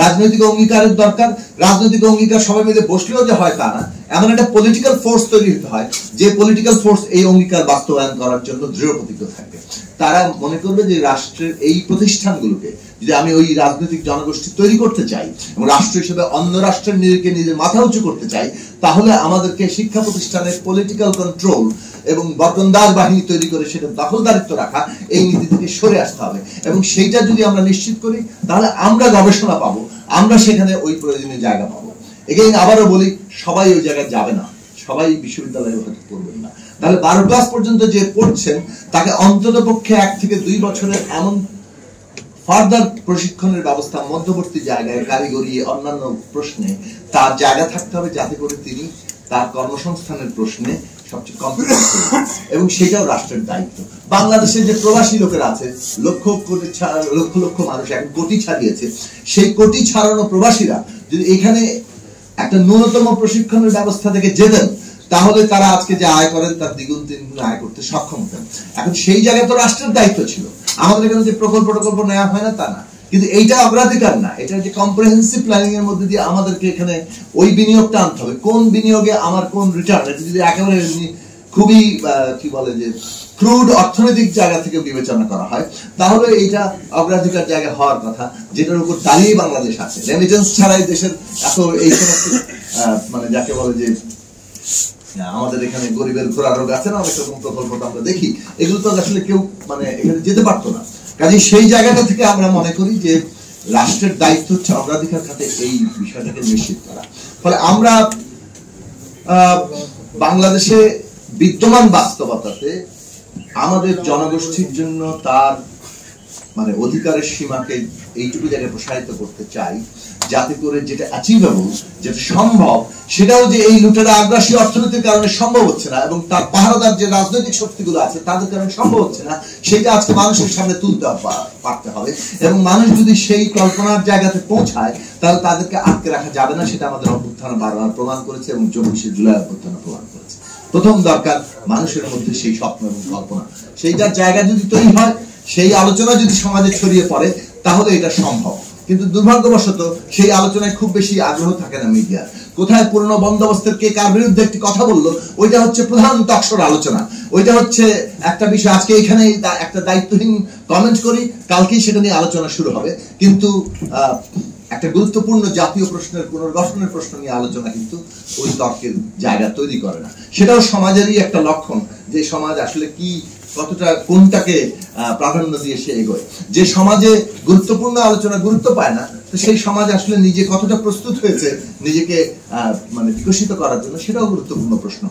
রাজনৈতিক অঙ্গীকারের দরকার। রাজনৈতিক অঙ্গীকার সবাই মিলে বসলেও যে হয় তা না, এমন একটা পলিটিক্যাল ফোর্স তৈরি হতে হয় যে পলিটিক্যাল ফোর্স এই অঙ্গীকার বাস্তবায়ন করার জন্য দৃঢ় প্রতিজ্ঞ থাকবে। তারা মনে করবে যে রাষ্ট্রের এই প্রতিষ্ঠানগুলোকে যদি আমি ওই রাজনৈতিক জনগোষ্ঠী তৈরি করতে চাই এবং রাষ্ট্র হিসেবে অন্য রাষ্ট্রের নিজেকে নিজের মাথা উঁচু করতে চাই, তাহলে আমাদেরকে শিক্ষা প্রতিষ্ঠানের পলিটিক্যাল কন্ট্রোল এবং বরকন্দাজ বাহিনী তৈরি করে সেটা দখলদারিত্ব রাখা, এই নীতি থেকে সরে আসতে হবে। এবং সেইটা যদি আমরা নিশ্চিত করি, তাহলে আমরা গবেষণা পাবো, আমরা সেখানে ওই প্রয়োজনীয় জায়গা পাবো। এগেইন আবারও বলি, সবাই ওই জায়গায় যাবে না, সবাই বিশ্ববিদ্যালয়ে হয়তো পড়বেন না। তাহলে 12 ক্লাস পর্যন্ত যে পড়ছেন তাকে অন্তত পক্ষে 1 থেকে 2 বছরের এমন ফার্দার প্রশিক্ষণের ব্যবস্থা মধ্যবর্তী জায়গায়, কারিগরি অন্যান্য প্রশ্নে তার জায়গা থাকতে হবে, যাতে করে তিনি তার কর্মসংস্থানের প্রশ্নে সবচেয়ে কম্পিটেন্ট এবং সেটাও রাষ্ট্রের দায়িত্ব। বাংলাদেশে যে প্রবাসী লোকেরা আছে, লক্ষ লক্ষ মানুষ এখন কোটি ছাড়িয়েছে, সেই কোটি ছাড়ানো প্রবাসীরা যদি এখানে একটা ন্যূনতম প্রশিক্ষণের ব্যবস্থা থেকে যেতেন, তাহলে তারা আজকে যে আয় করেন তার দ্বিগুণ তিনগুণ আয় করতে সক্ষম হতেন। এখন সেই জায়গায় তো রাষ্ট্রের দায়িত্ব ছিল। আমাদের এখানে যে প্রকল্প নেওয়া হয় না তা না, কিন্তু এইটা অগ্রাধিকার না, এটা যে কম্প্রিহেন্সিভ প্ল্যানিং এর মধ্যে দিয়ে আমাদেরকে এখানে ওই বিনিয়োগটা আনতে হবে। কোন বিনিয়োগে আমার কোন রিটার্ন, এটা যদি একেবারে খুবই কি বলে যে ক্রুড অর্থনৈতিক জায়গা থেকে বিবেচনা করা হয়, তাহলে এইটা অগ্রাধিকার জায়গা হওয়ার কথা, যেটার উপর দাঁড়িয়ে বাংলাদেশ আছে। রেমিটেন্স ছাড়াই দেশের এত এই সমস্ত মানে যাকে বলে যে আমাদের এখানে গরিবের ঘোড়া রোগ আছে না, অনেক রকম প্রকল্প আমরা দেখি, এগুলো তো আসলে কেউ মানে এখানে যেতে পারতো না। কাজে সেই জায়গাটা থেকে আমরা মনে করি যে রাষ্ট্রের দায়িত্ব হচ্ছে অগ্রাধিকার খাতে এই বিষয়টাকে নিশ্চিত করা। ফলে আমরা বাংলাদেশে বিদ্যমান বাস্তবতাতে আমাদের জনগোষ্ঠীর জন্য তার মানে অধিকারের সীমাকে এইটুকু জায়গায় প্রসারিত করতে চাই, যাতে করে যেটা অ্যাচিভেবল, যেটা সম্ভব, সেটাও যে এই লুটেরা আগ্রাসী অর্থনীতির কারণে সম্ভব হচ্ছে না এবং তার পাহারাদার যে রাজনৈতিক শক্তিগুলো আছে তাদের কারণে সম্ভব হচ্ছে না, সেটা আজকে মানুষের সামনে তুলতে পারতে হবে। এবং মানুষ যদি সেই কল্পনার জায়গাতে পৌঁছায়, তাহলে তাদেরকে আটকে রাখা যাবে না। সেটা আমাদের অভ্যুত্থান বারবার প্রমাণ করেছে এবং 24শে জুলাই অভ্যুত্থান প্রমাণ করেছে। প্রথম দরকার মানুষের মধ্যে সেই স্বপ্ন এবং কল্পনা, সেইটার জায়গা যদি তৈরি হয়, সেই আলোচনা যদি সমাজে ছড়িয়ে পড়ে, তাহলে এটা সম্ভব। কিন্তু দুর্ভাগ্যবশত সেই আলোচনায় খুব বেশি আগ্রহ থাকে না মিডিয়ার। কোথায় পুরনো বন্দোবস্তের কে কার বিরুদ্ধে একটি কথা বললো, ওইটা হচ্ছে প্রধান টকশোর আলোচনা, ওইটা হচ্ছে একটা বিষয়। আজকে এখানে একটা দায়িত্বহীন কমেন্ট করি, কালকেই সেটা নিয়ে আলোচনা শুরু হবে, কিন্তু একটা গুরুত্বপূর্ণ জাতীয় প্রশ্নের পুনর্গঠনের প্রশ্ন নিয়ে আলোচনা কিন্তু ওই তর্কের জায়গা তৈরি করে না। সেটাও সমাজেরই একটা লক্ষণ যে সমাজ আসলে কি কতটা কোনটাকে প্রাধান্য দিয়ে সে এগোয়। যে সমাজে গুরুত্বপূর্ণ আলোচনা গুরুত্ব পায় না, তো সেই সমাজ আসলে নিজে কতটা প্রস্তুত হয়েছে নিজেকে মানে বিকশিত করার জন্য, সেটাও গুরুত্বপূর্ণ প্রশ্ন।